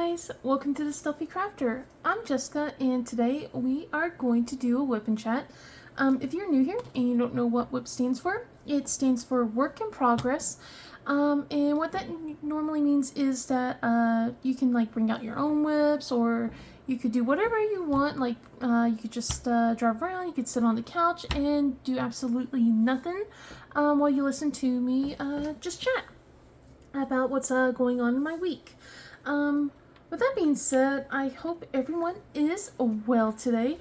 guys, welcome to the Stuffy Crafter. I'm Jessica and today we are going to do a Wip Chat. If you're new here and you don't know what Wip stands for, it stands for Work in Progress. And what that normally means is that you can like bring out your own whips, or you could do whatever you want. Like you could just drive around, you could sit on the couch and do absolutely nothing while you listen to me just chat about what's going on in my week. With that being said, I hope everyone is well today.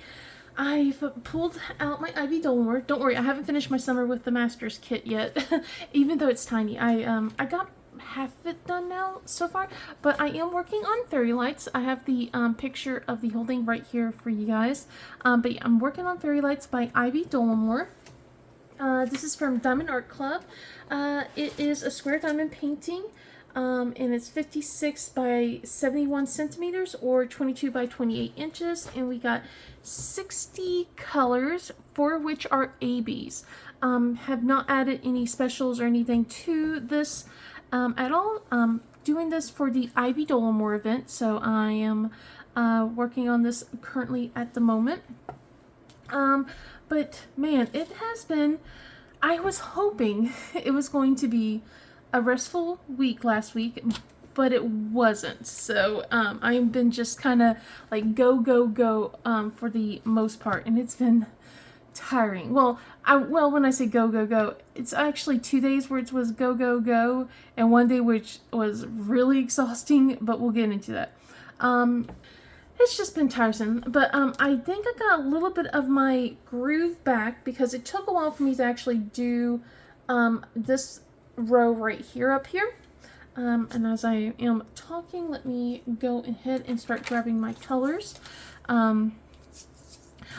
I've pulled out my Ivy Dolmore. Don't worry, I haven't finished my summer with the Masters kit yet, even though it's tiny. I got half of it done now so far, but I am working on fairy lights. I have the picture of the whole thing right here for you guys. But yeah, I'm working on fairy lights by Ivy Dolmore. This is from Diamond Art Club. It is a square diamond painting, and it's 56 by 71 centimeters or 22 by 28 inches, and we got 60 colors, 4 of which are ABs. Have not added any specials or anything to this at all. Doing this for the Ivy Dolmore event, so I am working on this currently at the moment. But man, it has been, I was hoping it was going to be a restful week last week, but it wasn't. So I've been just kind of like go for the most part, and it's been tiring. Well, when I say go, it's actually 2 days where it was go, and 1 day which was really exhausting, but we'll get into that. It's just been tiresome, but I think I got a little bit of my groove back because it took a while for me to actually do this row right here up here. And as I am talking, let me go ahead and start grabbing my colors. I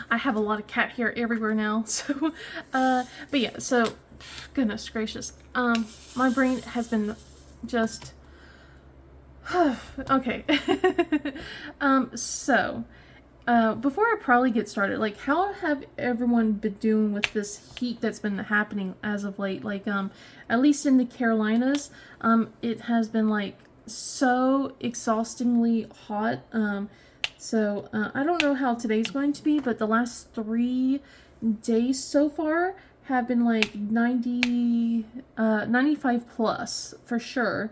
have a lot of cat hair everywhere now, so but yeah, so goodness gracious, my brain has been just okay. So before I probably get started, like, how have everyone been doing with this heat that's been happening as of late? Like, at least in the Carolinas, it has been like so exhaustingly hot. So I don't know how today's going to be, but the last 3 days so far have been like 95 plus for sure.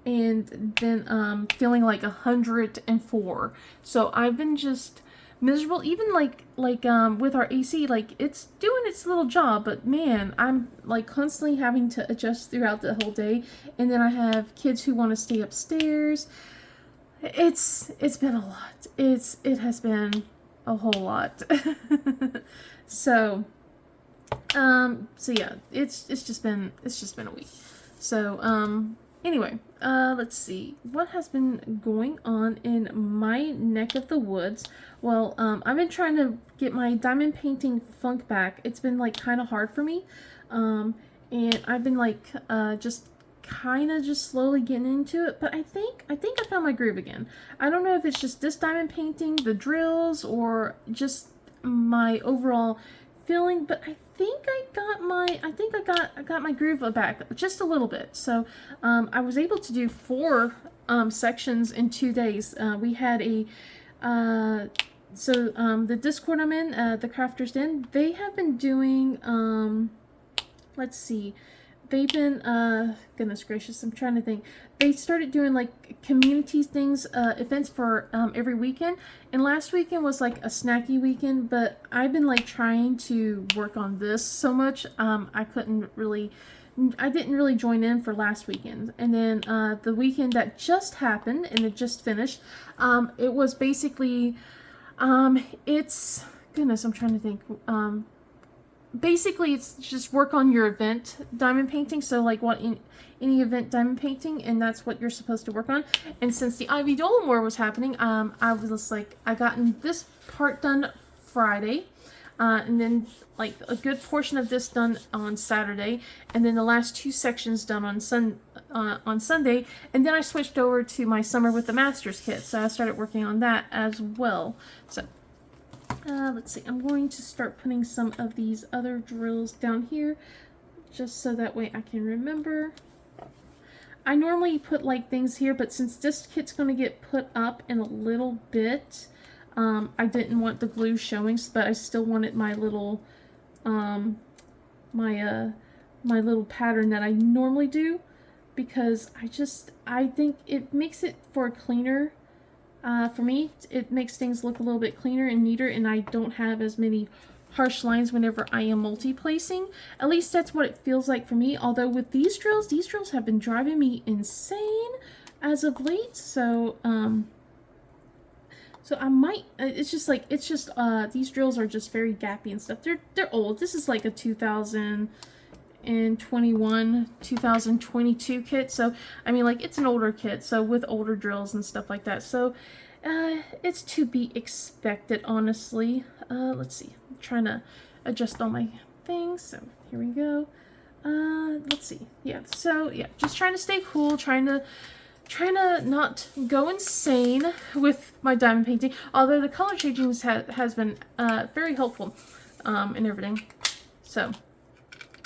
And then feeling like 104. So I've been just miserable. Even like with our AC, like it's doing its little job, but man, I'm like constantly having to adjust throughout the whole day. And then I have kids who want to stay upstairs. It's been a lot. It has been a whole lot. So yeah, it's just been a week. So anyway, let's see what has been going on in my neck of the woods. Well, I've been trying to get my diamond painting funk back. It's been like kind of hard for me, and I've been like just kind of just slowly getting into it. But I think I found my groove again. I don't know if it's just this diamond painting, the drills, or just my overall feeling, but I think I got my groove back just a little bit. So I was able to do 4 sections in 2 days. We had a the Discord I'm in, the Crafters Den, they have been doing let's see, they've been goodness gracious, I'm trying to think. They started doing like community things, events for every weekend, and last weekend was like a snacky weekend, but I've been like trying to work on this so much, I didn't really join in for last weekend. And then the weekend that just happened and it just finished, it was basically it's goodness, I'm trying to think. Basically, it's just work on your event diamond painting. So like any event diamond painting, and that's what you're supposed to work on. And since the Ivy Dolmore was happening, I was just like, I gotten this part done Friday, and then like a good portion of this done on Saturday, and then the last 2 sections done on Sunday, and then I switched over to my summer with the Masters kit, so I started working on that as well. So let's see, I'm going to start putting some of these other drills down here, just so that way I can remember. I normally put like things here, but since this kit's going to get put up in a little bit, I didn't want the glue showing, but I still wanted my little, my little pattern that I normally do, because I think it makes it for cleaner. For me, it makes things look a little bit cleaner and neater, and I don't have as many harsh lines whenever I am multi-placing. At least that's what it feels like for me. Although with these drills have been driving me insane as of late. So, so I might, it's just these drills are just very gappy and stuff. They're old. This is like a 2021, 2022 kit. So, I mean, like, it's an older kit. So with older drills and stuff like that. So, it's to be expected, honestly. Let's see. I'm trying to adjust all my things. So here we go. Let's see. Yeah. So yeah, just trying to stay cool. Trying to not go insane with my diamond painting. Although the color changing has been very helpful, and everything. So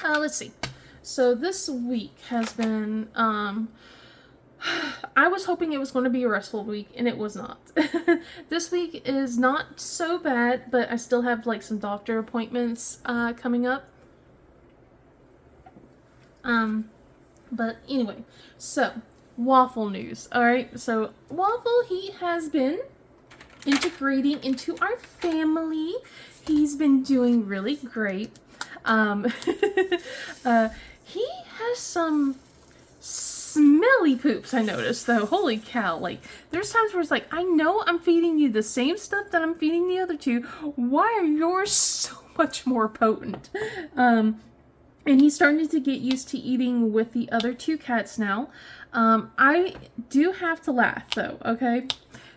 let's see. So this week has been I was hoping it was going to be a restful week, and it was not. This week is not so bad, but I still have like some doctor appointments coming up. But anyway, so Waffle news. All right, so Waffle, he has been integrating into our family. He's been doing really great. He has some smelly poops, I noticed, though. Holy cow. Like, there's times where it's like, I know I'm feeding you the same stuff that I'm feeding the other two. Why are yours so much more potent? And he's starting to get used to eating with the other two cats now. I do have to laugh, though, okay?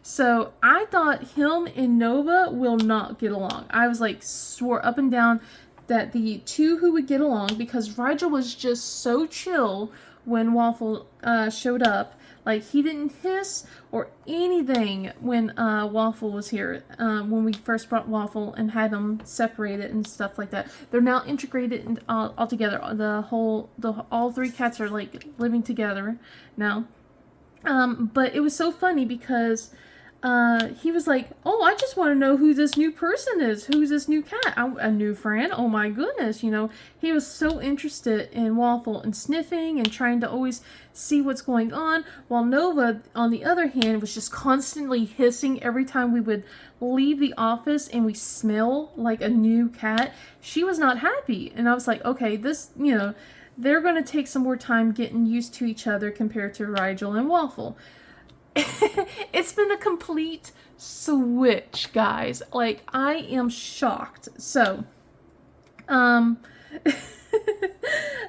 So, I thought him and Nova will not get along. I was like, swore up and down that the two who would get along, because Rigel was just so chill when Waffle showed up. Like, he didn't hiss or anything when Waffle was here, when we first brought Waffle and had them separated and stuff like that. They're now integrated all together. All three cats are like living together now. But it was so funny because he was like, oh, I just want to know who this new person is. Who's this new cat? A new friend? Oh my goodness. You know, he was so interested in Waffle and sniffing and trying to always see what's going on. While Nova, on the other hand, was just constantly hissing every time we would leave the office and we smell like a new cat. She was not happy. And I was like, okay, this, you know, they're going to take some more time getting used to each other compared to Rigel and Waffle. It's been a complete switch, guys. Like, I am shocked. So,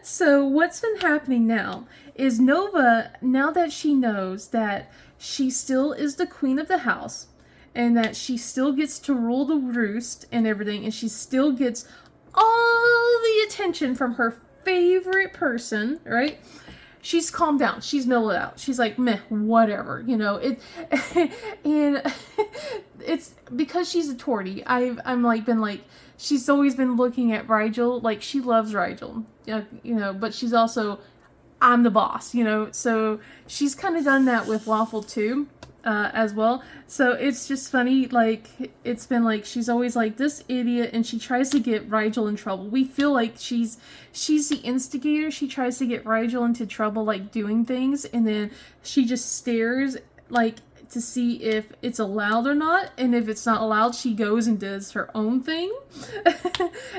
so what's been happening now is Nova, now that she knows that she still is the queen of the house and that she still gets to rule the roost and everything, and she still gets all the attention from her favorite person, right? She's calmed down. She's mellowed out. She's like, meh, whatever, you know. And it's because she's a tortie. I'm like been like, she's always been looking at Rigel like she loves Rigel, you know. But she's also, I'm the boss, you know. So she's kind of done that with Waffle too, as well. So it's just funny. Like, it's been like she's always like this idiot, and she tries to get Rigel in trouble. We feel like she's the instigator. She tries to get Rigel into trouble, like doing things, and then she just stares like to see if it's allowed or not, and if it's not allowed, she goes and does her own thing.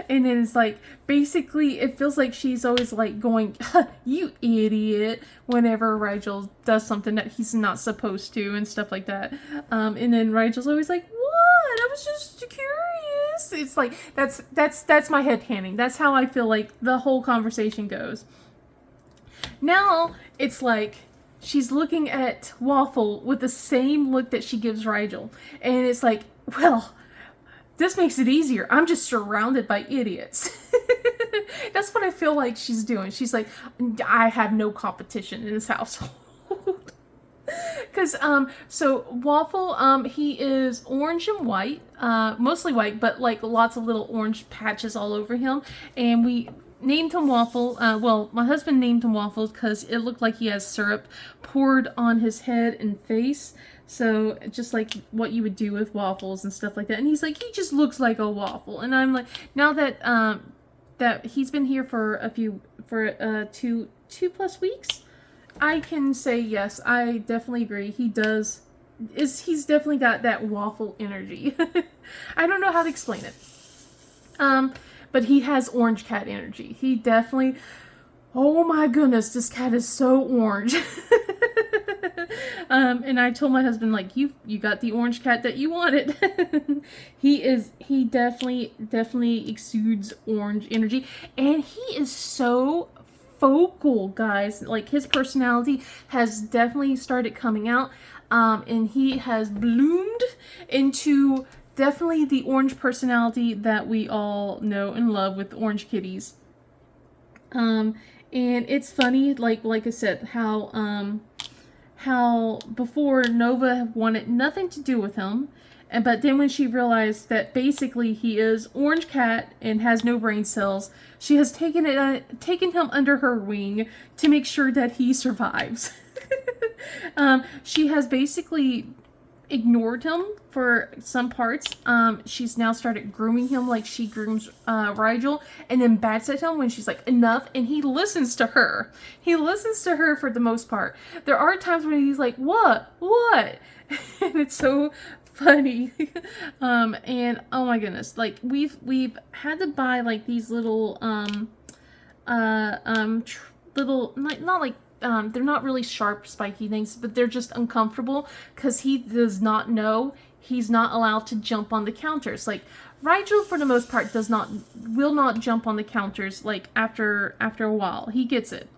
And then it's like, basically it feels like she's always like going, you idiot, whenever Rigel does something that he's not supposed to and stuff like that. And then Rigel's always like, what? I was just curious. It's like, that's my headcanon. That's how I feel like the whole conversation goes. Now it's like she's looking at Waffle with the same look that she gives Rigel. And it's like, well, this makes it easier. I'm just surrounded by idiots. That's what I feel like she's doing. She's like, I have no competition in this household. Because, so Waffle, he is orange and white, mostly white, but like lots of little orange patches all over him. And named him Waffle. Well, my husband named him Waffle because it looked like he has syrup poured on his head and face. So just like what you would do with waffles and stuff like that. And he's like, he just looks like a waffle. And I'm like, now that that he's been here for two plus weeks, I can say yes, I definitely agree. He's definitely got that waffle energy. I don't know how to explain it. But he has orange cat energy. He definitely, oh my goodness, this cat is so orange. And I told my husband, like, you got the orange cat that you wanted. He definitely exudes orange energy. And he is so vocal, guys. Like, his personality has definitely started coming out. And he has bloomed into definitely the orange personality that we all know and love with orange kitties. And it's funny, like I said, how before Nova wanted nothing to do with him, but then when she realized that basically he is orange cat and has no brain cells, she has taken him under her wing to make sure that he survives. She has basically ignored him for some parts. She's now started grooming him like she grooms Rigel, and then bats at him when she's like, enough, and he listens to her. He listens to her for the most part. There are times when he's like, what? And it's so funny. And oh my goodness, like we've had to buy like these little little, not like, they're not really sharp, spiky things, but they're just uncomfortable because he does not know he's not allowed to jump on the counters. Like, Rigel, for the most part, will not jump on the counters, like, after a while. He gets it.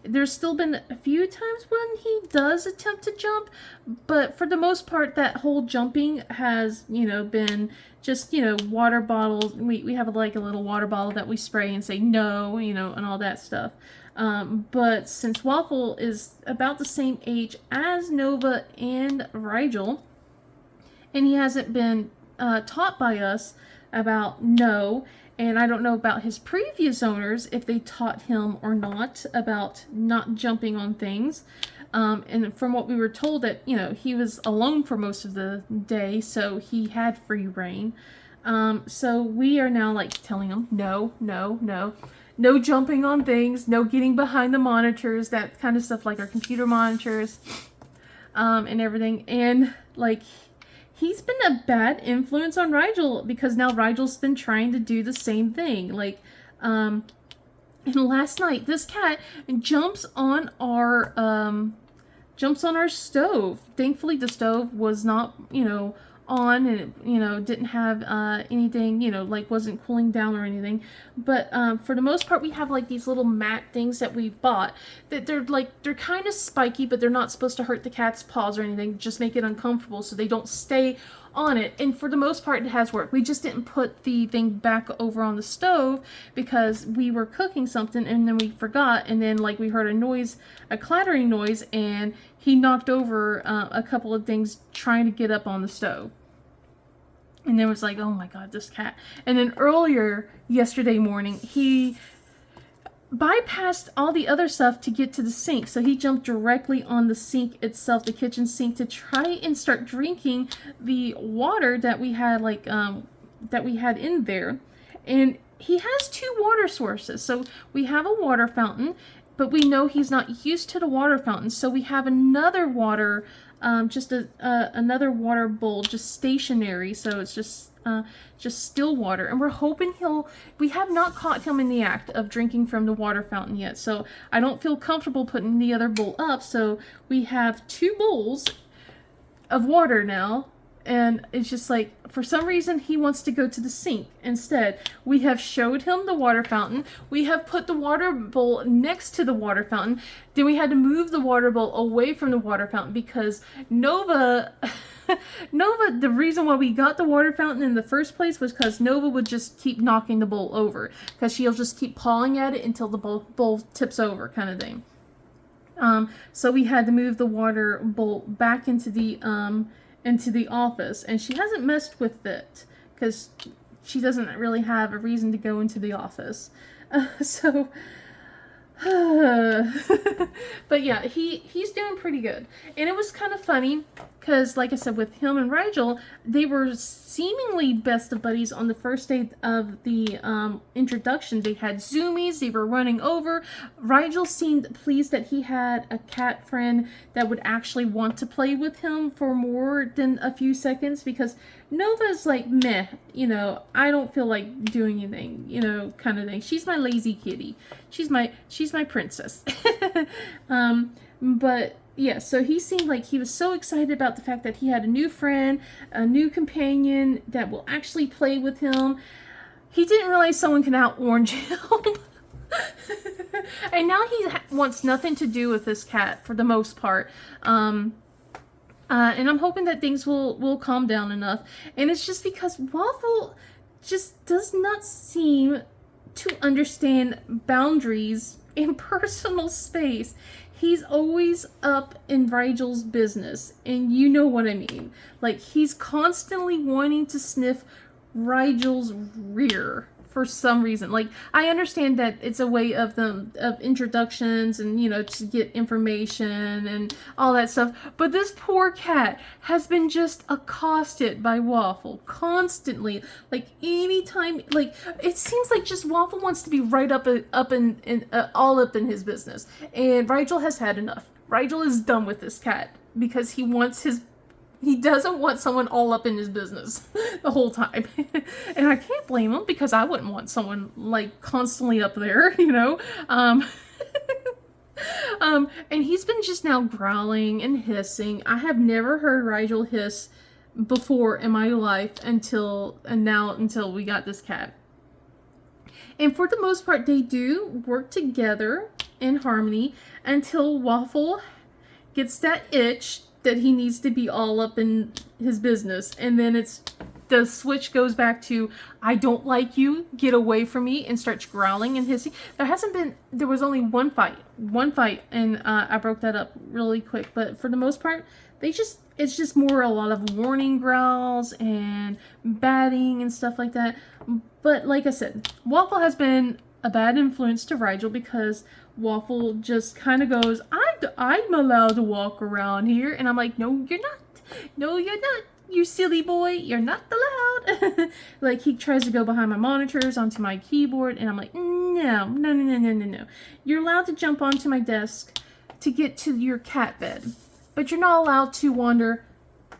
There's still been a few times when he does attempt to jump, but for the most part, that whole jumping has, been just, water bottles. We have, like, a little water bottle that we spray and say no, and all that stuff. But since Waffle is about the same age as Nova and Rigel, and he hasn't been taught by us about no, and I don't know about his previous owners if they taught him or not about not jumping on things. And from what we were told that, he was alone for most of the day, so he had free reign. So we are now like telling him no. No jumping on things, no getting behind the monitors, that kind of stuff, like our computer monitors, and everything. And, like, he's been a bad influence on Rigel because now Rigel's been trying to do the same thing. Like, and last night, this cat jumps on our stove. Thankfully, the stove was not, on, and it, didn't have anything, like wasn't cooling down or anything. But for the most part, we have like these little mat things that we've bought that they're kind of spiky, but they're not supposed to hurt the cat's paws or anything, just make it uncomfortable so they don't stay on it. And for the most part, it has worked. We just didn't put the thing back over on the stove because we were cooking something and then we forgot, and then like we heard a clattering noise, and he knocked over a couple of things trying to get up on the stove. And then it was like, oh my god, this cat. And then earlier yesterday morning, he bypassed all the other stuff to get to the sink. So he jumped directly on the sink itself, the kitchen sink, to try and start drinking the water that we had, like, that we had in there. And he has two water sources. So we have a water fountain, but we know he's not used to the water fountain. So we have another water, another water bowl, just stationary. So it's just still water. And we're hoping we have not caught him in the act of drinking from the water fountain yet. So I don't feel comfortable putting the other bowl up. So we have two bowls of water now. And it's just like, for some reason, he wants to go to the sink instead. We have showed him the water fountain. We have put the water bowl next to the water fountain. Then we had to move the water bowl away from the water fountain because Nova, the reason why we got the water fountain in the first place was because Nova would just keep knocking the bowl over. Because she'll just keep pawing at it until the bowl tips over, kind of thing. So we had to move the water bowl back into the office, and she hasn't messed with it because she doesn't really have a reason to go into the office. So but yeah, he's doing pretty good. And it was kind of funny because, like I said, with him and Rigel, they were seemingly best of buddies on the first day of the introduction. They had zoomies, they were running over. Rigel seemed pleased that he had a cat friend that would actually want to play with him for more than a few seconds, because Nova's like, meh, I don't feel like doing anything, kind of thing. She's my lazy kitty. She's my princess. But yeah, so he seemed like he was so excited about the fact that he had a new friend, a new companion that will actually play with him. He didn't realize someone can out-orange him. And now he wants nothing to do with this cat for the most part. And I'm hoping that things will calm down enough. And it's just because Waffle just does not seem to understand boundaries in personal space. He's always up in Rigel's business, and you know what I mean. Like, he's constantly wanting to sniff Rigel's rear for some reason. Like, I understand that it's a way of introductions and, to get information and all that stuff. But this poor cat has been just accosted by Waffle constantly. Like, anytime, like, it seems like just Waffle wants to be right all up in his business. And Rigel has had enough. Rigel is done with this cat because he doesn't want someone all up in his business the whole time. And I can't blame him, because I wouldn't want someone like constantly up there, and he's been just now growling and hissing. I have never heard Rigel hiss before in my life until we got this cat. And for the most part, they do work together in harmony until Waffle gets that itch that he needs to be all up in his business, and then the switch goes back to, I don't like you, get away from me, and starts growling and hissing. There was only one fight, and I broke that up really quick, but for the most part, it's just more a lot of warning growls and batting and stuff like that. But like I said, Waffle has been a bad influence to Rigel, because Waffle just kind of goes, I'm allowed to walk around here. And I'm like, no, you're not. No, you're not, you silly boy. You're not allowed. Like, he tries to go behind my monitors, onto my keyboard. And I'm like, no. You're allowed to jump onto my desk to get to your cat bed, but you're not allowed to wander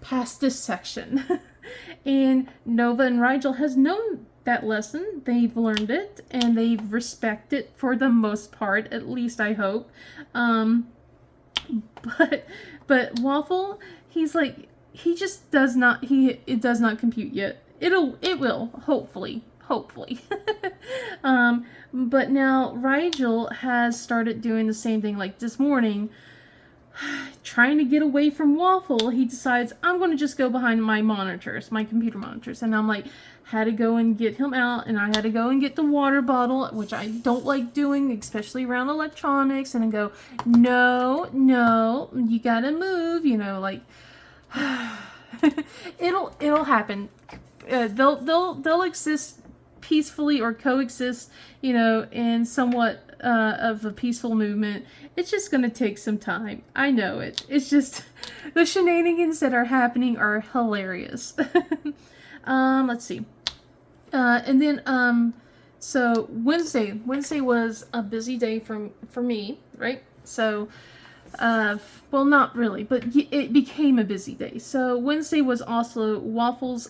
past this section. And Nova and Rigel has known that lesson. They've learned it, and they've respected it for the most part, at least I hope. But Waffle, he's like, it does not compute yet. It will, hopefully. But now Rigel has started doing the same thing. Like this morning, trying to get away from Waffle, he decides, I'm going to just go behind my computer monitors. And I'm like, had to go and get him out, and I had to go and get the water bottle, which I don't like doing, especially around electronics, and then go, no, you gotta move, like, it'll happen. They'll exist peacefully, or coexist, in somewhat of a peaceful movement. It's just gonna take some time. I know it. It's just the shenanigans that are happening are hilarious. Let's see. And then so Wednesday was a busy day for me, right? So well, not really, but it became a busy day. So Wednesday was also Waffle's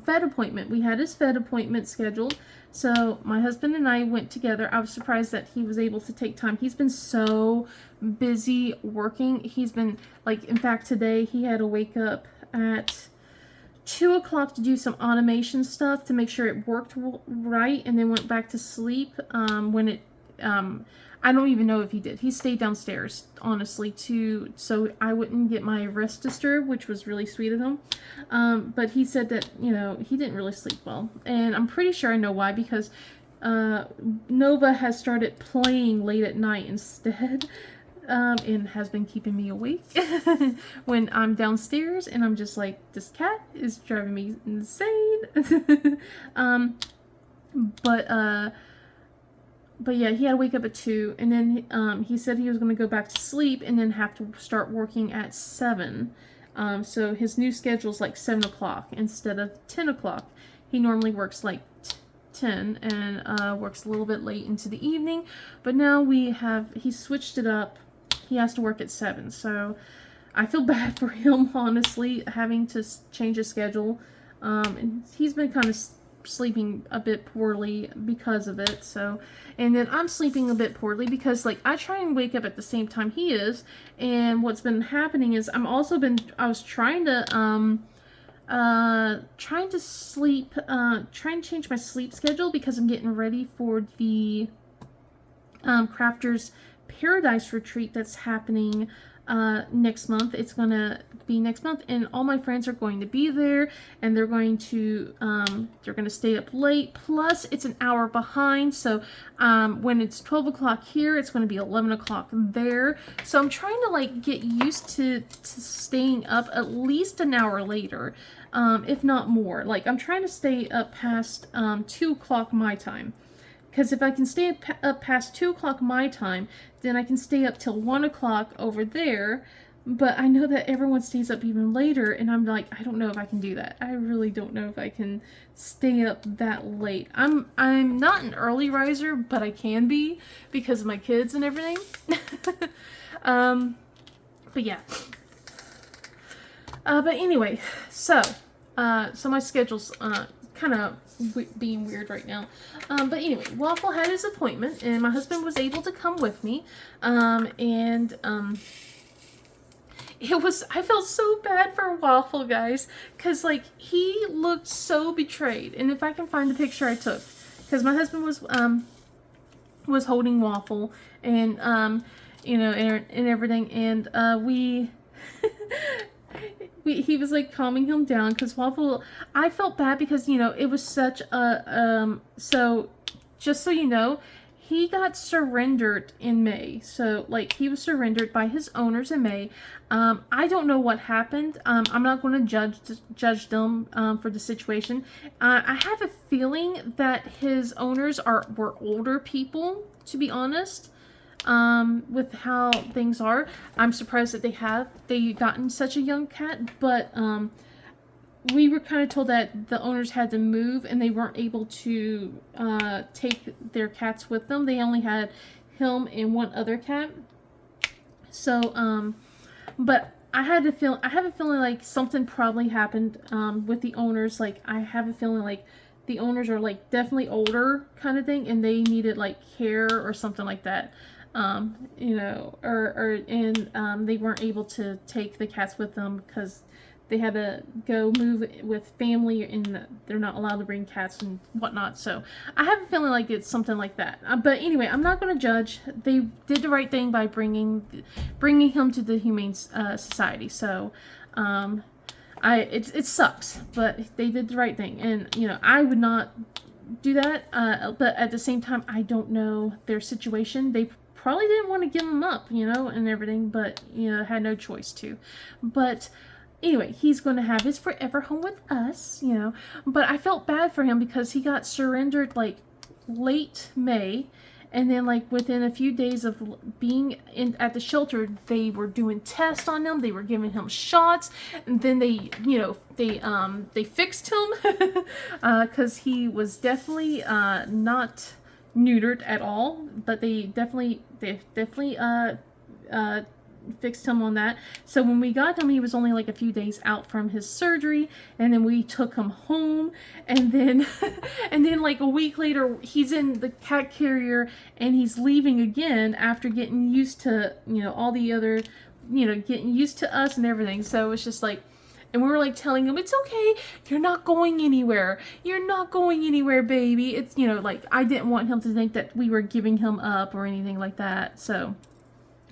Fed appointment. We had his Fed appointment scheduled. So my husband and I went together. I was surprised that he was able to take time. He's been so busy working. He's been, like, in fact, today he had to wake up at 2 o'clock to do some automation stuff to make sure it worked right, and then went back to sleep I don't even know if he did. He stayed downstairs, honestly, so I wouldn't get my rest disturbed, which was really sweet of him. But he said that, he didn't really sleep well. And I'm pretty sure I know why, because Nova has started playing late at night instead. and has been keeping me awake when I'm downstairs, and I'm just like, this cat is driving me insane. But yeah, he had to wake up at 2, and then he said he was going to go back to sleep and then have to start working at 7. So his new schedule is like 7 o'clock instead of 10 o'clock. He normally works like 10 and works a little bit late into the evening, but now he switched it up. He has to work at 7, so I feel bad for him, honestly, having to change his schedule. And he's been kind of sleeping a bit poorly because of it. So, and then I'm sleeping a bit poorly because, like, I try and wake up at the same time he is, and what's been happening is I was trying to sleep, trying to change my sleep schedule because I'm getting ready for the Crafters Paradise retreat that's happening next month. It's gonna be next month, and all my friends are going to be there, and they're going to stay up late, plus it's an hour behind, so when it's 12 o'clock here, it's going to be 11 o'clock there. So I'm trying to like get used to staying up at least an hour later, if not more. Like, I'm trying to stay up past 2 o'clock my time. Because if I can stay up past 2 o'clock my time, then I can stay up till 1 o'clock over there. But I know that everyone stays up even later, and I'm like, I don't know if I can do that. I really don't know if I can stay up that late. I'm not an early riser, but I can be because of my kids and everything. But yeah. But anyway, so my schedule's kind of being weird right now. But anyway, Waffle had his appointment, and my husband was able to come with me. I felt so bad for Waffle, guys, because, like, he looked so betrayed. And if I can find the picture I took, because my husband was holding Waffle, and you know, and everything, and he was like calming him down, because Waffle, I felt bad because, you know, it was such a so just so you know, he got surrendered in May. So, like, he was surrendered by his owners in May. I don't know what happened. I'm not going to judge them for the situation. I have a feeling that his owners were older people, to be honest. With how things are, I'm surprised that they gotten such a young cat, but we were kind of told that the owners had to move and they weren't able to take their cats with them. They only had him and one other cat. So, but I have a feeling like something probably happened with the owners. Like, I have a feeling like the owners are like definitely older kind of thing, and they needed like care or something like that. You know, and they weren't able to take the cats with them because they had to go move with family, and they're not allowed to bring cats and whatnot. So I have a feeling like it's something like that. But anyway, I'm not going to judge. They did the right thing by bringing him to the Humane Society. So it sucks, but they did the right thing, and you know, I would not do that. But at the same time, I don't know their situation. They probably didn't want to give him up, you know, and everything, but you know, had no choice to. But anyway, he's going to have his forever home with us, you know. But I felt bad for him because he got surrendered like late May, and then like within a few days of being at the shelter, they were doing tests on him. They were giving him shots, and then they fixed him because he was definitely not neutered at all, but they definitely fixed him on that. So when we got him, he was only like a few days out from his surgery, and then we took him home, and then and then like a week later, he's in the cat carrier, and he's leaving again after getting used to, you know, all the other, you know, getting used to us and everything. So it's just like, and we were like telling him, it's okay, you're not going anywhere. You're not going anywhere, baby. It's, you know, like, I didn't want him to think that we were giving him up or anything like that. So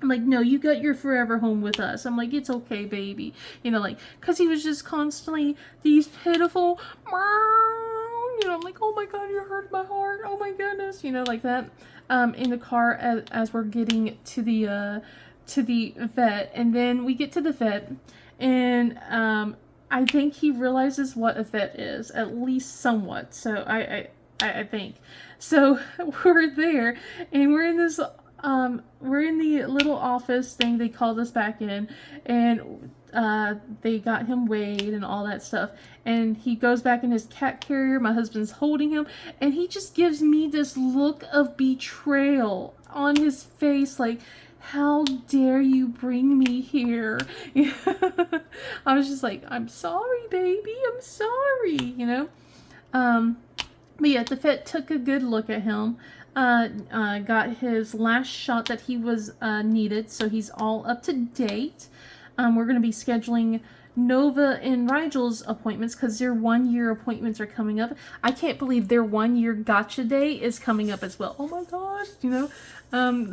I'm like, no, you got your forever home with us. I'm like, it's okay, baby. You know, like, because he was just constantly these pitiful, you know, I'm like, oh my God, you hurt my heart. Oh my goodness. You know, like that. In the car as we're getting to the to the vet, and then we get to the vet, and I think he realizes what a vet is, at least somewhat. So I think. So we're there, and we're in this we're in the little office thing they called us back in, and they got him weighed and all that stuff, and he goes back in his cat carrier. My husband's holding him, and he just gives me this look of betrayal on his face, like, how dare you bring me here? I was just like, I'm sorry, baby, I'm sorry, But yeah, the vet took a good look at him, got his last shot that he was needed, so he's all up to date. We're going to be scheduling Nova and Rigel's appointments because their 1 year appointments are coming up. I can't believe their 1 year gotcha day is coming up as well. Oh my gosh,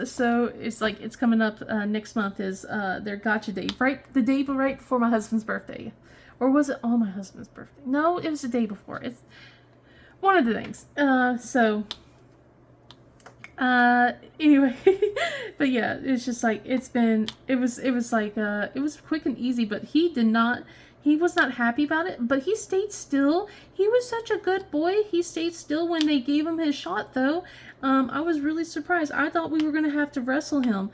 so it's like it's coming up next month is their gotcha day, right? The day right before my husband's birthday. Or was it my husband's birthday? No, it was the day before. It's one of the things. Anyway, but yeah, it's just like, it was quick and easy, but he was not happy about it, but he stayed still. He was such a good boy. He stayed still when they gave him his shot, though. I was really surprised. I thought we were going to have to wrestle him.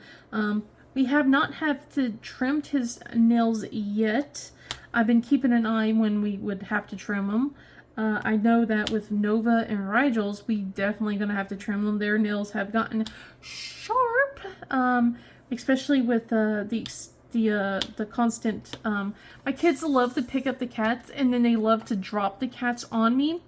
We have not had to trim his nails yet. I've been keeping an eye when we would have to trim them. I know that with Nova and Rigel's, we definitely gonna have to trim them. Their nails have gotten sharp, especially with the constant. My kids love to pick up the cats, and then they love to drop the cats on me.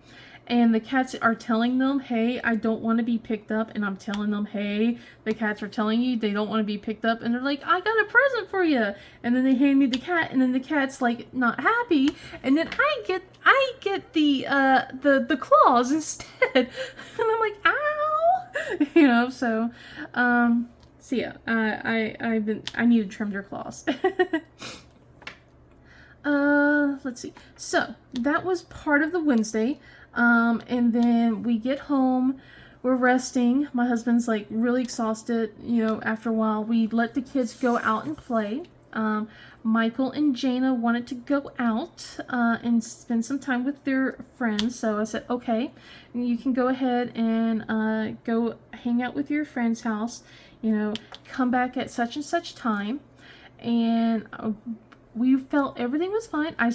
And the cats are telling them, hey, I don't want to be picked up. And I'm telling them, hey, the cats are telling you they don't want to be picked up. And they're like, I got a present for you. And then they hand me the cat, and then the cat's like not happy. And then I get the claws instead. And I'm like, ow. So yeah, I need to trim their claws. Let's see. So that was part of the Wednesday. And then we get home, we're resting. My husband's like really exhausted, after a while. We let the kids go out and play. Michael and Jana wanted to go out, and spend some time with their friends. So I said, okay, you can go ahead and, go hang out with your friend's house, come back at such and such time. And, we felt everything was fine. I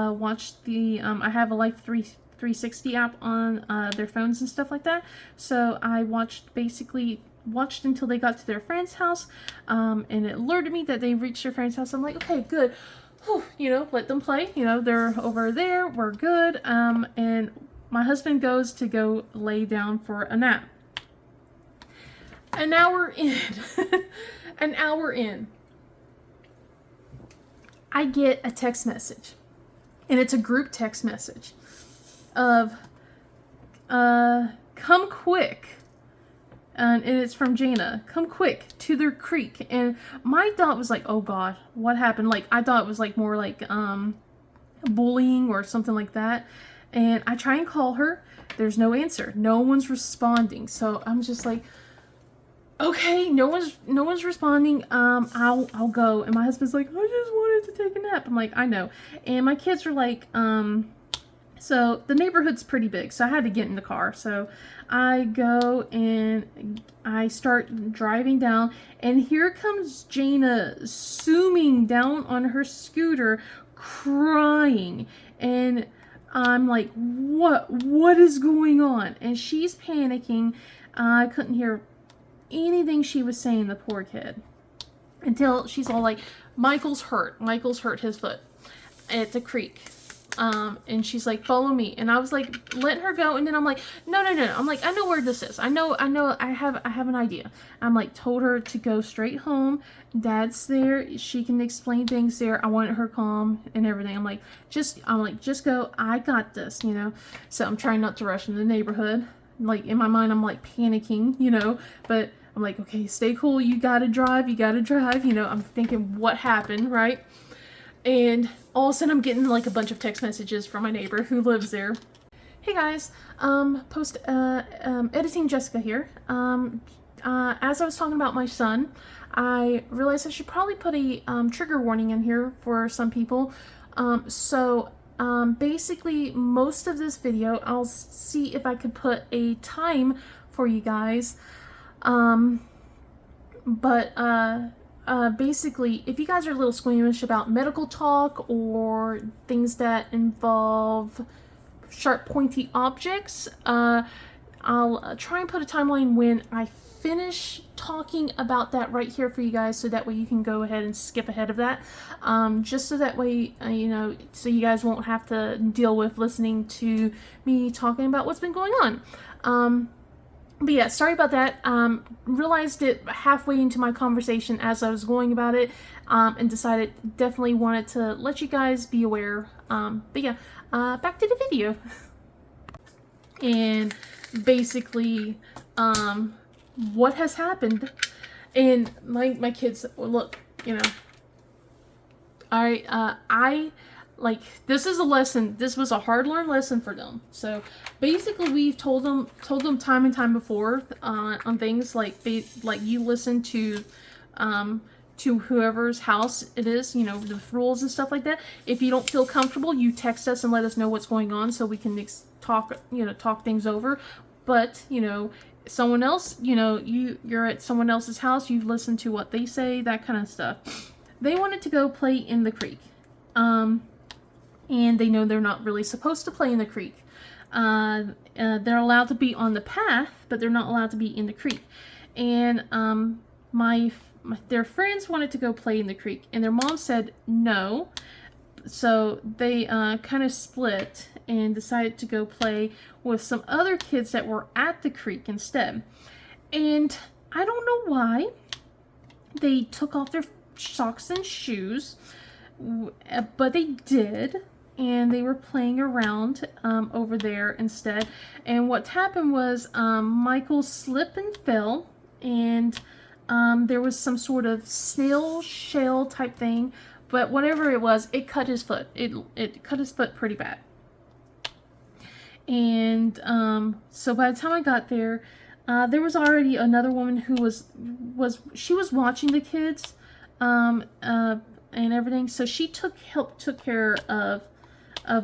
watched the, I have a Life 360 app on their phones and stuff like that. So I watched until they got to their friend's house, and it alerted me that they reached their friend's house. I'm like, okay, good. Whew, let them play. They're over there. We're good. And my husband goes to go lay down for a nap. An hour in. I get a text message, and it's a group text message of, come quick, and it's from Jana, come quick to their creek. And my thought was like, oh God, what happened? Like, I thought it was like more like, bullying or something like that. And I try and call her, there's no answer, no one's responding. So I'm just like, okay, no one's responding. I'll go. And my husband's like, I just wanted to take a nap. I'm like, I know. And my kids are like, so the neighborhood's pretty big, so I had to get in the car. So I go and I start driving down, and here comes Jana zooming down on her scooter, crying. And I'm like, what is going on? And she's panicking. I couldn't hear anything she was saying, the poor kid, until she's all like, Michael's hurt his foot at the creek, and she's like, follow me. And I was like, letting her go, and then I'm like, no, I'm like, I know where this is, I know, I have an idea. I'm like, told her to go straight home, Dad's there, she can explain things there. I wanted her calm and everything. I'm like, just go, I got this, so I'm trying not to rush in the neighborhood. Like, in my mind, I'm like panicking, but I'm like, okay, stay cool. You gotta drive. I'm thinking, what happened, right? And all of a sudden, I'm getting like a bunch of text messages from my neighbor who lives there. Hey guys, editing Jessica here. As I was talking about my son, I realized I should probably put a trigger warning in here for some people. Basically, most of this video, I'll see if I could put a time for you guys. Um, Basically, if you guys are a little squeamish about medical talk or things that involve sharp, pointy objects, I'll try and put a timeline when I finish talking about that right here for you guys, so that way you can go ahead and skip ahead of that, just so that way, so you guys won't have to deal with listening to me talking about what's been going on. But yeah, sorry about that. Realized it halfway into my conversation as I was going about it, and decided definitely wanted to let you guys be aware. But yeah, back to the video. And basically, what has happened, and my kids, look, I like, this is a lesson. This was a hard-learned lesson for them. So basically, we've told them time and time before, on things like you listen to whoever's house it is, the rules and stuff like that. If you don't feel comfortable, you text us and let us know what's going on, so we can talk things over. But someone else, you're at someone else's house, you've listened to what they say, that kind of stuff. They wanted to go play in the creek. And they know they're not really supposed to play in the creek. They're allowed to be on the path, but they're not allowed to be in the creek. And their friends wanted to go play in the creek, and their mom said no. So they kind of split and decided to go play with some other kids that were at the creek instead. And I don't know why they took off their socks and shoes, but they did. And they were playing around over there instead. And what happened was, Michael slipped and fell, and there was some sort of snail shell type thing, but whatever it was, it cut his foot. It cut his foot pretty bad. And so by the time I got there, there was already another woman who was watching the kids and everything. So she took care of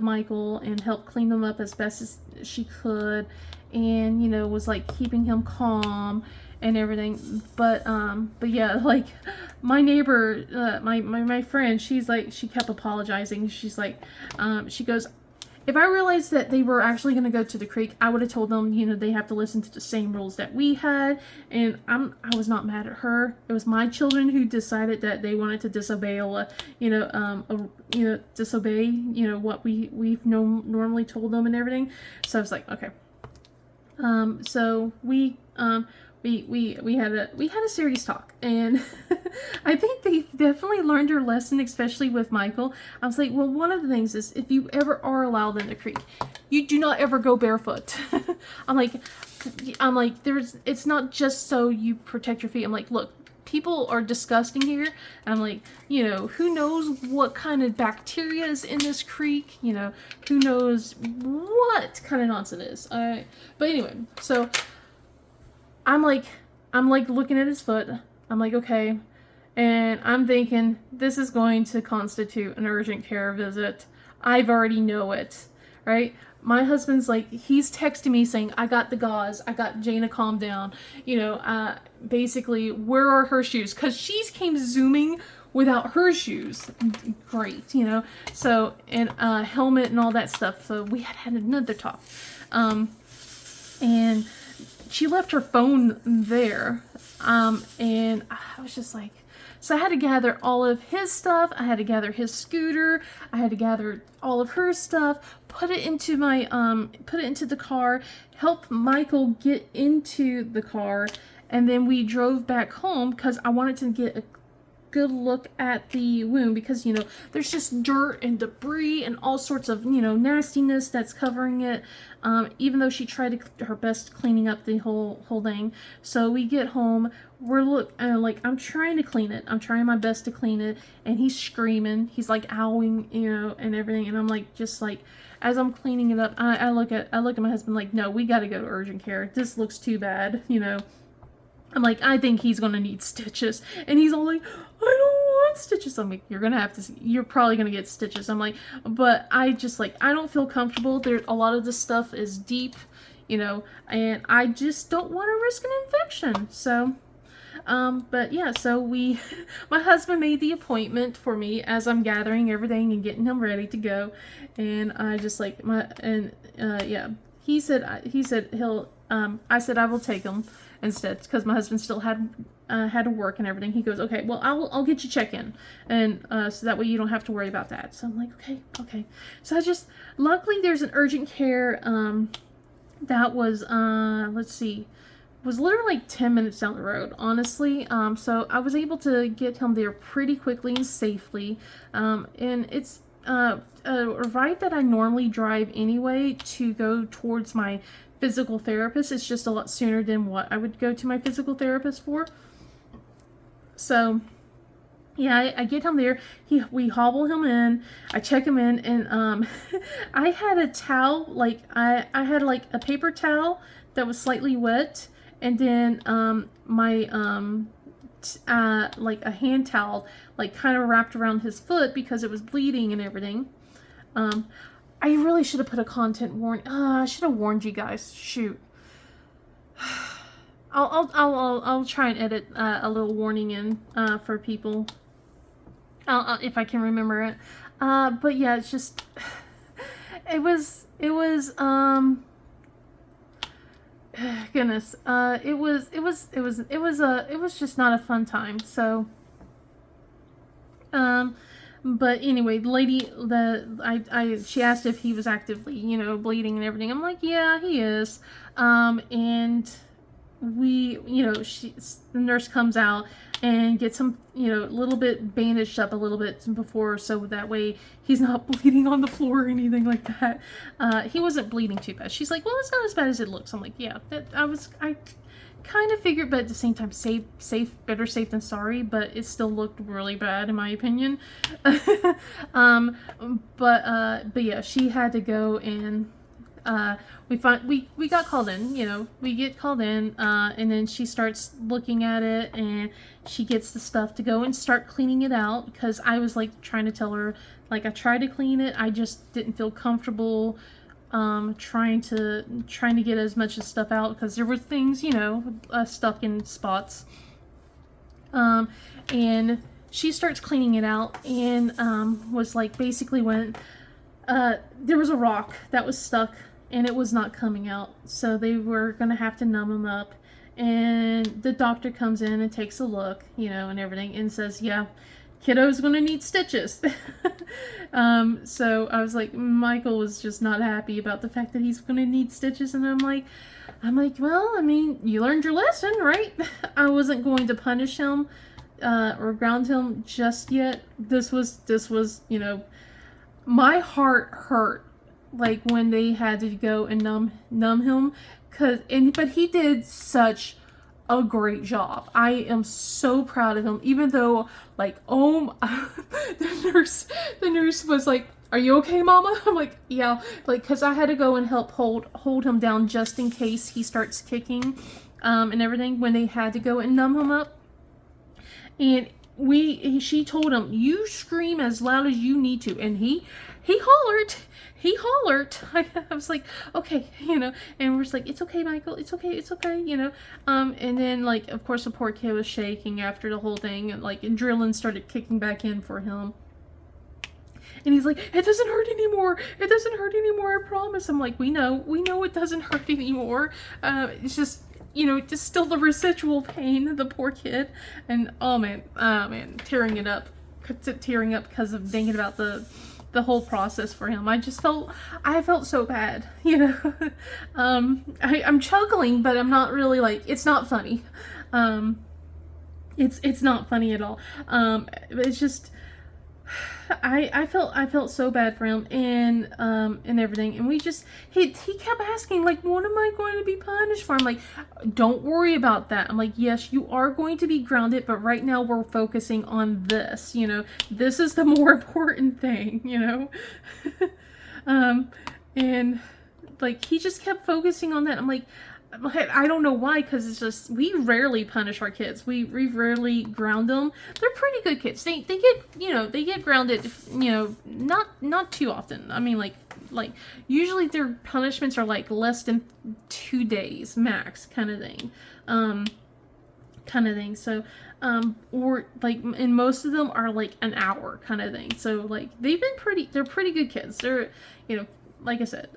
Michael and helped clean them up as best as she could, and was like keeping him calm and everything. But yeah, like my neighbor, my friend, she kept apologizing. She's like, she goes, if I realized that they were actually going to go to the creek, I would have told them, they have to listen to the same rules that we had. And I was not mad at her. It was my children who decided that they wanted to disobey, disobey, what we've normally told them and everything. So I was like, okay. So we had a serious talk, and I think they definitely learned their lesson, especially with Michael. I was like, well, one of the things is, if you ever are allowed in the creek, you do not ever go barefoot. I'm like, it's not just so you protect your feet. I'm like, look, people are disgusting here. I'm like, who knows what kind of bacteria is in this creek? Who knows what kind of nonsense it is. But anyway, so I'm like looking at his foot. I'm like, okay. And I'm thinking, this is going to constitute an urgent care visit. I've already know it, right? My husband's like, he's texting me saying, I got the gauze. I got Jana, calm down. Basically, where are her shoes? Because she came zooming without her shoes. Great, So, and helmet and all that stuff. So we had another talk. And she left her phone there, and I was just like, so I had to gather all of his stuff, I had to gather his scooter, I had to gather all of her stuff, put it into the car, help Michael get into the car, and then we drove back home because I wanted to get a good look at the wound, because there's just dirt and debris and all sorts of nastiness that's covering it, even though she tried her best cleaning up the whole thing. So we get home, we're I'm trying to clean it, I'm trying my best to clean it, and he's screaming, he's like owling, and everything, and I'm like, just like, as I'm cleaning it up, I look at my husband like, no, we got to go to urgent care. This looks too bad, you know. I'm like, I think he's gonna need stitches, and he's all like, I don't want stitches. I'm like, you're probably gonna get stitches. I'm like, but I just like, I don't feel comfortable. There, a lot of this stuff is deep, you know, and I just don't want to risk an infection. So, but yeah, so my husband made the appointment for me as I'm gathering everything and getting him ready to go, and I just like yeah, he said he'll, I said I will take him instead, because my husband still had to work and everything. He goes, okay, well, I'll get you check in, and so that way you don't have to worry about that. So I'm like, okay. So luckily there's an urgent care that was let's see, was literally like 10 minutes down the road, honestly. So I was able to get him there pretty quickly and safely, and it's a ride that I normally drive anyway to go towards my physical therapist. It's just a lot sooner than what I would go to my physical therapist for. So yeah, I get him there. We hobble him in. I check him in, and I had a towel, like I had like a paper towel that was slightly wet, and then my like a hand towel, like kind of wrapped around his foot because it was bleeding and everything. I really should have put a content warning. I should have warned you guys. Shoot. I'll try and edit a little warning in for people, if I can remember it. But yeah, it's just it was goodness. It was just not a fun time. So but anyway, the lady, she asked if he was actively, you know, bleeding and everything. I'm like, yeah, he is. And we, you know, the nurse comes out and gets him, you know, a little bit bandaged up a little bit before, so that way he's not bleeding on the floor or anything like that. He wasn't bleeding too bad. She's like, well, it's not as bad as it looks. I'm like, yeah, I kind of figured, but at the same time, better safe than sorry, but it still looked really bad in my opinion. But yeah, she had to go, and we got called in, you know, we get called in, and then she starts looking at it, and she gets the stuff to go and start cleaning it out, because I was like trying to tell her, like, I tried to clean it, I just didn't feel comfortable trying to get as much of stuff out, because there were things, you know, stuck in spots. And she starts cleaning it out, and was like, basically when there was a rock that was stuck and it was not coming out, so they were gonna have to numb him up, and the doctor comes in and takes a look, you know, and everything, and says, yeah, kiddo's gonna need stitches. So I was like, Michael was just not happy about the fact that he's gonna need stitches, and I'm like, well, I mean, you learned your lesson, right? I wasn't going to punish him or ground him just yet. This was, you know, my heart hurt, like when they had to go and numb him, but he did such a great job. I am so proud of him, even though, like, the nurse was like, are you okay, mama? I'm like, yeah, like, because I had to go and help hold him down just in case he starts kicking and everything, when they had to go and numb him up. And she told him, you scream as loud as you need to, and he hollered. I was like, okay, you know, and we're just like, it's okay, Michael, it's okay, you know. And then, like, of course, the poor kid was shaking after the whole thing, and like, adrenaline started kicking back in for him. And he's like, it doesn't hurt anymore, I promise. I'm like, we know it doesn't hurt anymore. It's just, you know, just still the residual pain, the poor kid. And oh man, tearing up because of thinking about the whole process for him. I felt so bad, you know. I'm chuckling, but I'm not really, like, it's not funny. It's not funny at all. It's just, I felt so bad for him, and everything, and he kept asking, like, what am I going to be punished for? I'm like, don't worry about that. I'm like, yes, you are going to be grounded, but right now we're focusing on this, you know, this is the more important thing, you know. And like he just kept focusing on that. I'm like, I don't know why, because it's just we rarely punish our kids. We rarely ground them. They're pretty good kids. They get, you know, they get grounded, you know, not too often. I mean, like usually their punishments are like less than 2 days max, kind of thing. So or like, and most of them are like an hour kind of thing. So like they're pretty good kids. They're, you know, like I said,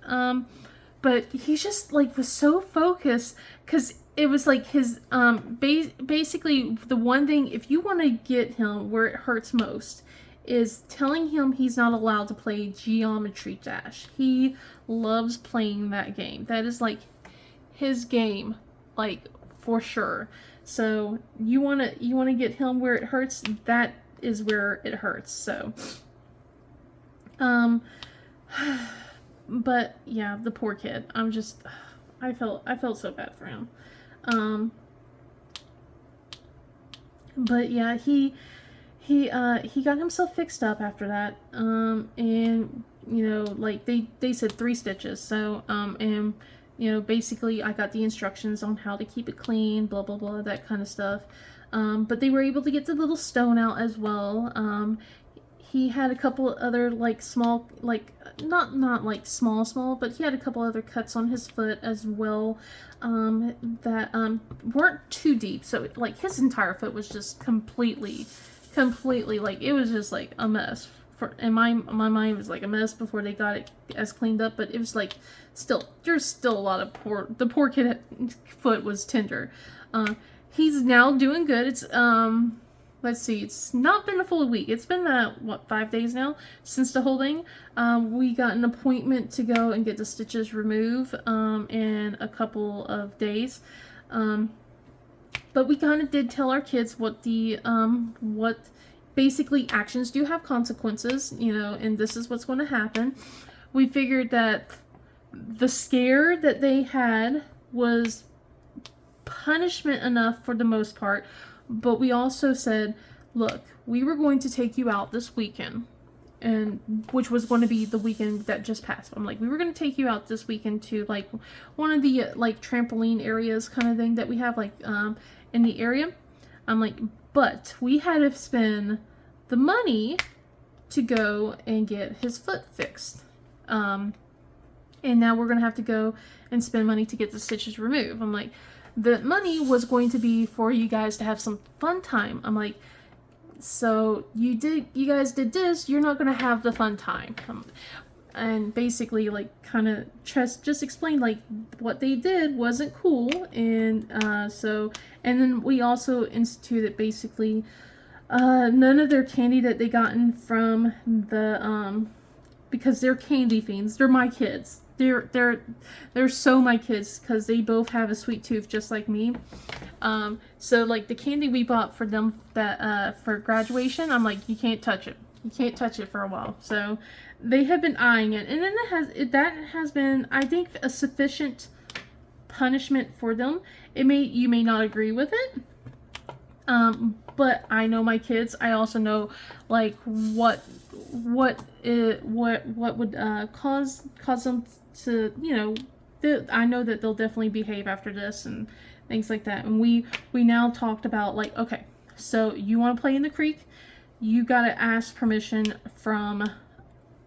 but he just like was so focused, because it was like his basically the one thing, if you want to get him where it hurts most, is telling him he's not allowed to play Geometry Dash. He loves playing that game. That is like his game, like for sure. So you want to get him where it hurts. That is where it hurts. So but yeah, the poor kid. I felt so bad for him. But yeah, he got himself fixed up after that. And you know, like they said 3 stitches. So and you know, basically I got the instructions on how to keep it clean, blah blah blah, that kind of stuff. But they were able to get the little stone out as well. He had a couple other like small, like not like small, but he had a couple other cuts on his foot as well, that weren't too deep. So like his entire foot was just completely like, it was just like a mess. In my mind, was like a mess before they got it as cleaned up. But it was like there's still a lot of the poor kid foot was tender. He's now doing good. It's let's see, it's not been a full week. It's been, 5 days now since the whole thing. We got an appointment to go and get the stitches removed in a couple of days. But we kind of did tell our kids what what basically actions do have consequences, you know, and this is what's going to happen. We figured that the scare that they had was punishment enough for the most part. But we also said, look, we were going to take you out this weekend, and which was going to be the weekend that just passed. I'm like, we were going to take you out this weekend to like one of the like trampoline areas kind of thing that we have like in the area. I'm like, but we had to spend the money to go and get his foot fixed. And now we're going to have to go and spend money to get the stitches removed. I'm like, the money was going to be for you guys to have some fun time. I'm like, so you guys did this, you're not going to have the fun time. And basically like kind of just explained like what they did wasn't cool. And and then we also instituted basically none of their candy that they gotten from the because they're candy fiends. They're my kids. They're so my kids, because they both have a sweet tooth just like me. So like the candy we bought for them that for graduation, I'm like, you can't touch it. You can't touch it for a while. So they have been eyeing it, and then that has been, I think, a sufficient punishment for them. You may not agree with it. But I know my kids. I also know like what would cause them to, you know, I know that they'll definitely behave after this and things like that. And we now talked about like, okay, so you want to play in the creek, you got to ask permission from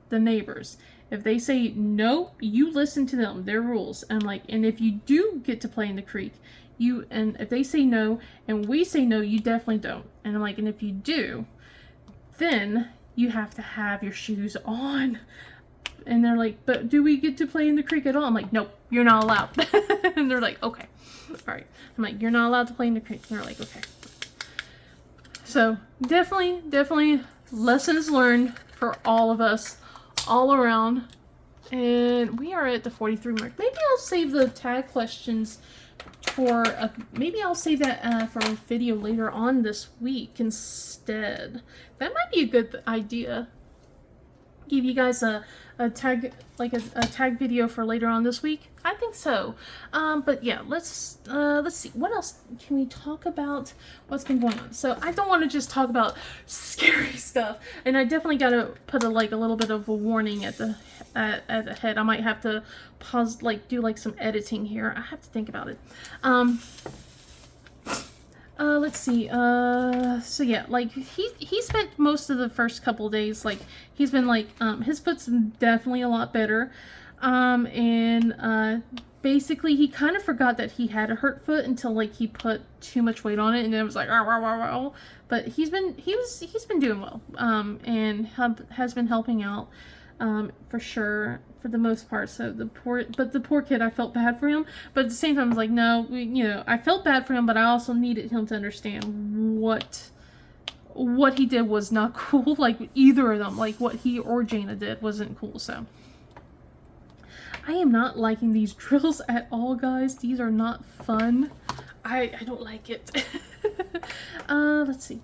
the neighbors. If they say no, you listen to them, their rules. And like, and if you do get to play in the creek, and if they say no and we say no, you definitely don't. And I'm like, and if you do, then you have to have your shoes on. And they're like, but do we get to play in the creek at all? I'm like, nope, you're not allowed. And they're like, okay, all right. I'm like, you're not allowed to play in the creek. And they're like, okay. So definitely lessons learned for all of us, all around. And we are at the 43 mark. Maybe I'll save the tag questions for maybe I'll save that for a video later on this week instead. That might be a good idea. give you guys a tag, like a tag video for later on this week? I think so. But yeah, let's see, what else can we talk about, what's been going on. So I don't want to just talk about scary stuff, and I definitely got to put a little bit of a warning at the head. I might have to pause, do some editing here. I have to think about it. Let's see, so yeah, he spent most of the first couple of days, he's been, his foot's definitely a lot better, and, basically, he kind of forgot that he had a hurt foot until, he put too much weight on it, and then it was like, rah, rah, rah, rah. But he's been doing well, and has been helping out, for sure, for the most part. So the poor kid, I felt bad for him, but at the same time, I was like, no, I felt bad for him, but I also needed him to understand what he did was not cool. Either of them, what he or Jaina did wasn't cool. So I am not liking these drills at all, guys. These are not fun. I don't like it. Let's see.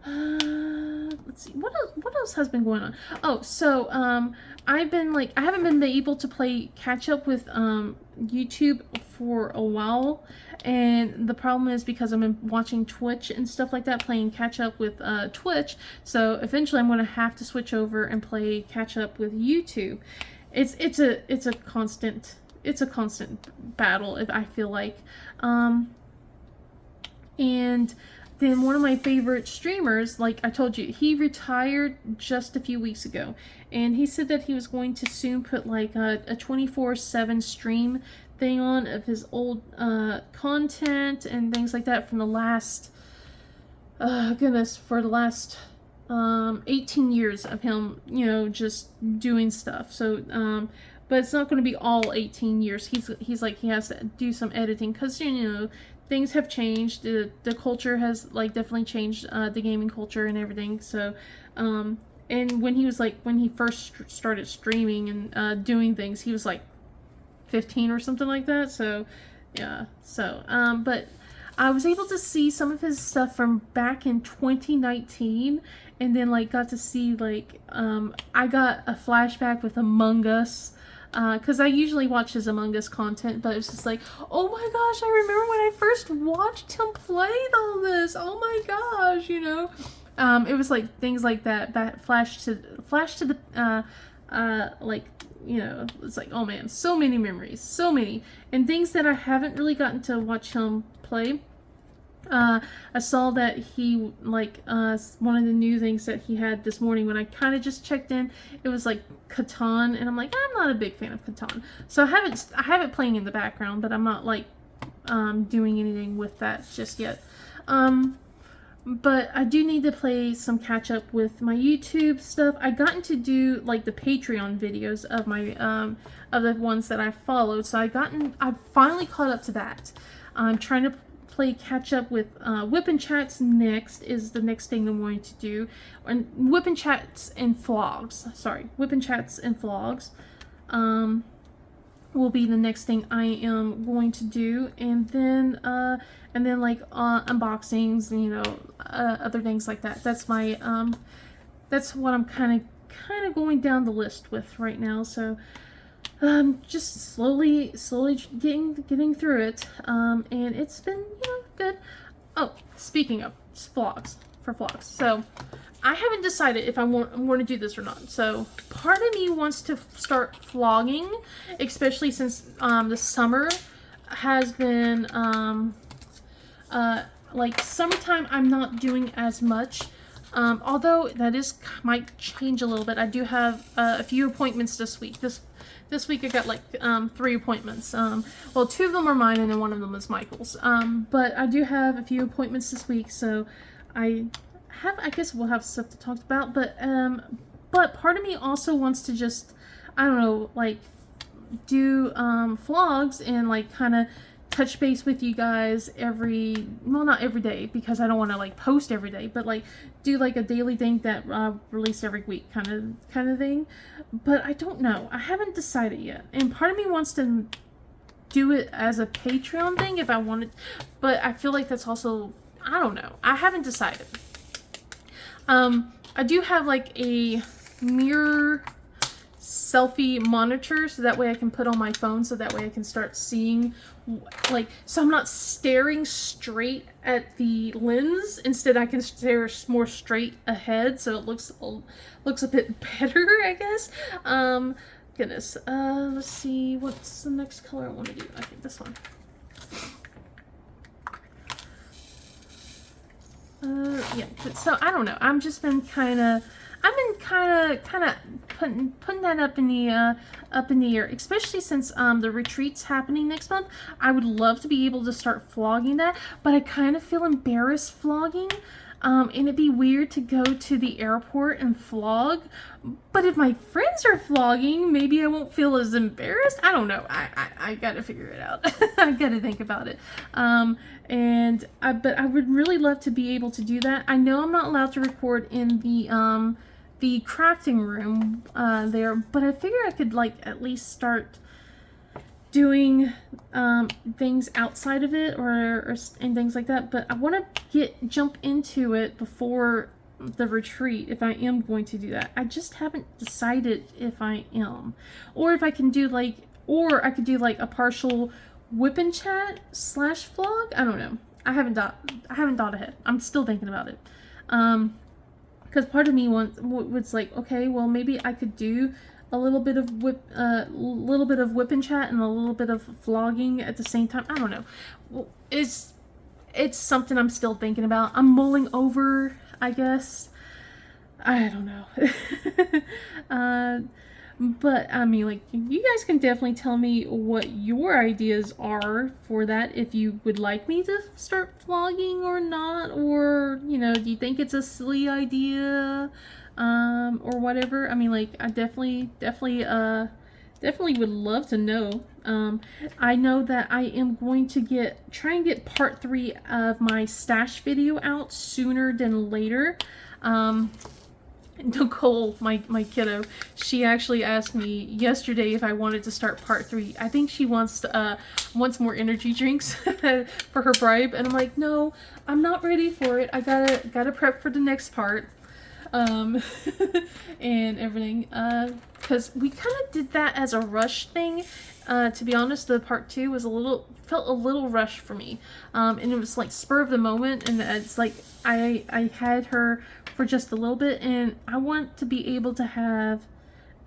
What else has been going on? Oh, so I haven't been able to play catch up with YouTube for a while, and the problem is because I'm watching Twitch and stuff like that, playing catch up with Twitch. So eventually I'm going to have to switch over and play catch up with YouTube. It's a constant battle, if I feel like. And then one of my favorite streamers, like I told you, he retired just a few weeks ago, and he said that he was going to soon put a 24/7 stream thing on of his old content and things like that from the last for the last 18 years of him, just doing stuff. So but it's not going to be all 18 years. He's like, he has to do some editing because things have changed. The culture has definitely changed, the gaming culture and everything. So and when he first started streaming and doing things, he was 15 or something like that. So yeah. So but I was able to see some of his stuff from back in 2019, and then got to see I got a flashback with Among Us. Because I usually watch his Among Us content, but it was just oh my gosh, I remember when I first watched him play all this. Oh my gosh, it was things like that flash to the it's oh man, so many memories, so many, and things that I haven't really gotten to watch him play. I saw that he one of the new things that he had this morning when I kind of just checked in, it was Catan, and I'm I'm not a big fan of Catan, so I have it playing in the background, but I'm not doing anything with that just yet. But I do need to play some catch up with my YouTube stuff. I gotten to do the Patreon videos of my of the ones that I followed, so I finally caught up to that. I'm trying to play catch up with Wip Chats next, is the next thing I'm going to do. And Wip Chats and vlogs. Sorry, Wip Chats and vlogs will be the next thing I am going to do, and then unboxings and other things like that. That's my that's what I'm kind of going down the list with right now. So just slowly getting through it, and it's been good. Oh, speaking of vlogs, so I haven't decided if I'm going to do this or not. So part of me wants to start vlogging, especially since the summer has been summertime. I'm not doing as much. Although that might change a little bit. I do have a few appointments this week. This week I got 3 appointments. Well, 2 of them are mine, and then 1 of them is Michael's. But I do have a few appointments this week, so I guess we'll have stuff to talk about. But part of me also wants to just, I don't know, do vlogs and kind of touch base with you guys not every day, because I don't want to post every day, but do a daily thing that release every week kind of thing. But I don't know, I haven't decided yet, and part of me wants to do it as a Patreon thing if I wanted, but I feel that's also, I don't know, I haven't decided. I do have a mirror selfie monitor, so that way I can put on my phone, so that way I can start seeing, like, so I'm not staring straight at the lens. Instead I can stare more straight ahead, so it looks a bit better, I guess. Goodness, let's see, what's the next color I want to do? I think this one. Yeah, so I don't know, I've been kind of putting that up in the air, especially since the retreat's happening next month. I would love to be able to start vlogging that, but I kind of feel embarrassed vlogging. And it'd be weird to go to the airport and vlog. But if my friends are vlogging, maybe I won't feel as embarrassed. I don't know. I gotta figure it out. I gotta think about it. But I would really love to be able to do that. I know I'm not allowed to record in the crafting room there, but I figure I could, like, at least start doing things outside of it, and things like that. But I want to jump into it before the retreat, if I am going to do that. I just haven't decided if I am, or if I can do like, or I could do like a partial Wip Chat / vlog. I don't know. I haven't thought ahead. I'm still thinking about it. Because part of me was like, okay, well, maybe I could do a little bit of Wip Chat and a little bit of vlogging at the same time. I don't know. It's something I'm still thinking about. I'm mulling over, I guess. I don't know. But I mean, like, you guys can definitely tell me what your ideas are for that, if you would like me to start vlogging or not, or, you know, do you think it's a silly idea, or whatever. I mean, like, I definitely would love to know. I know that I am going to try and get part 3 of my stash video out sooner than later. Nicole, my kiddo, she actually asked me yesterday if I wanted to start part 3. I think she wants more energy drinks for her bribe, and I'm like, no, I'm not ready for it. I gotta prep for the next part, and everything. Because we kind of did that as a rush thing. To be honest, the part 2 was felt a little rushed for me, and it was like spur of the moment, and it's like I had her for just a little bit, and I want to be able to have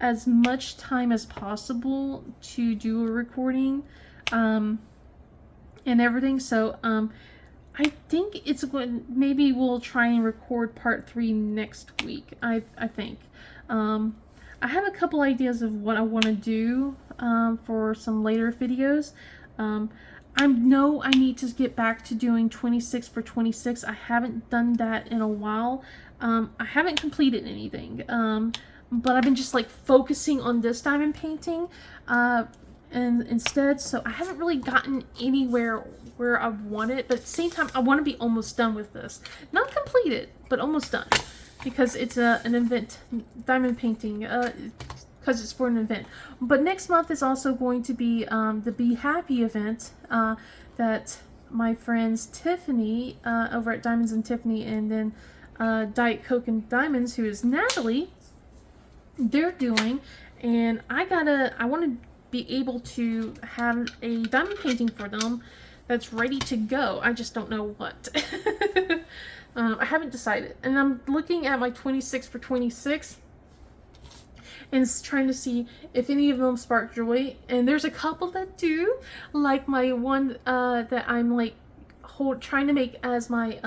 as much time as possible to do a recording, and everything. So I think it's going, maybe we'll try and record part 3 next week. I think. I have a couple ideas of what I want to do for some later videos. I know I need to get back to doing 26 for 26. I haven't done that in a while. I haven't completed anything, but I've been just like focusing on this diamond painting and instead, so I haven't really gotten anywhere where I want it, but at the same time I want to be almost done with this. Not completed, but almost done, because it's an event, diamond painting, because it's for an event. But next month is also going to be the Be Happy event that my friends Tiffany over at Diamonds and Tiffany, and then Diet Coke and Diamonds, who is Natalie, they're doing. And I want to be able to have a diamond painting for them that's ready to go. I just don't know what. I haven't decided, and I'm looking at my 26 for 26 and trying to see if any of them spark joy. And there's a couple that do, like my one that I'm like trying to make as my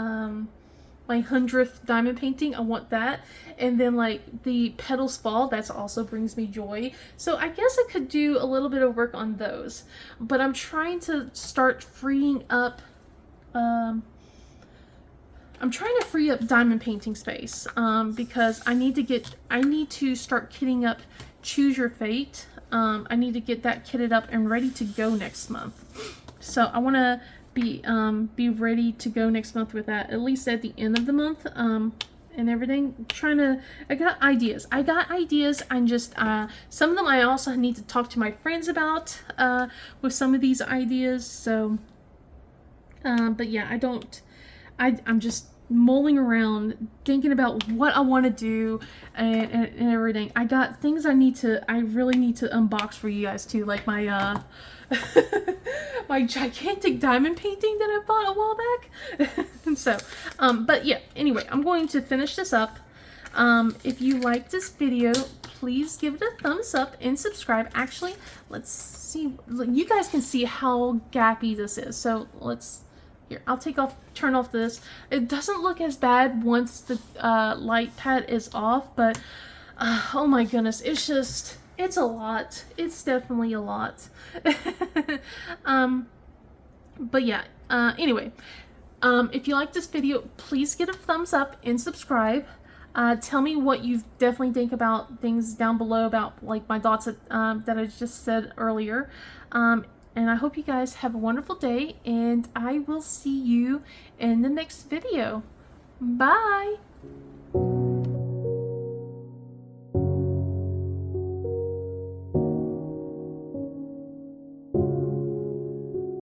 my 100th diamond painting. I want that. And then like the Petals Fall, that's also brings me joy. So I guess I could do a little bit of work on those, but I'm trying to start freeing up I'm trying to free up diamond painting space, because I need to start kitting up Choose Your Fate. I need to get that kitted up and ready to go next month. So I want to be ready to go next month with that, at least at the end of the month, and everything. I got ideas. I'm just, some of them I also need to talk to my friends about, with some of these ideas. So, but yeah, I'm just mulling around, thinking about what I want to do and everything. I got things I really need to unbox for you guys too, like my my gigantic diamond painting that I bought a while back. And so, but yeah, anyway, I'm going to finish this up. If you like this video, please give it a thumbs up and subscribe. Actually, let's see, you guys can see how gappy this is. So here, I'll turn off this. It doesn't look as bad once the light pad is off, but oh my goodness, it's a lot. It's definitely a lot. But yeah, anyway, if you like this video, please give it a thumbs up and subscribe. Tell me what you definitely think about things down below about like my thoughts that I just said earlier. And I hope you guys have a wonderful day, and I will see you in the next video. Bye!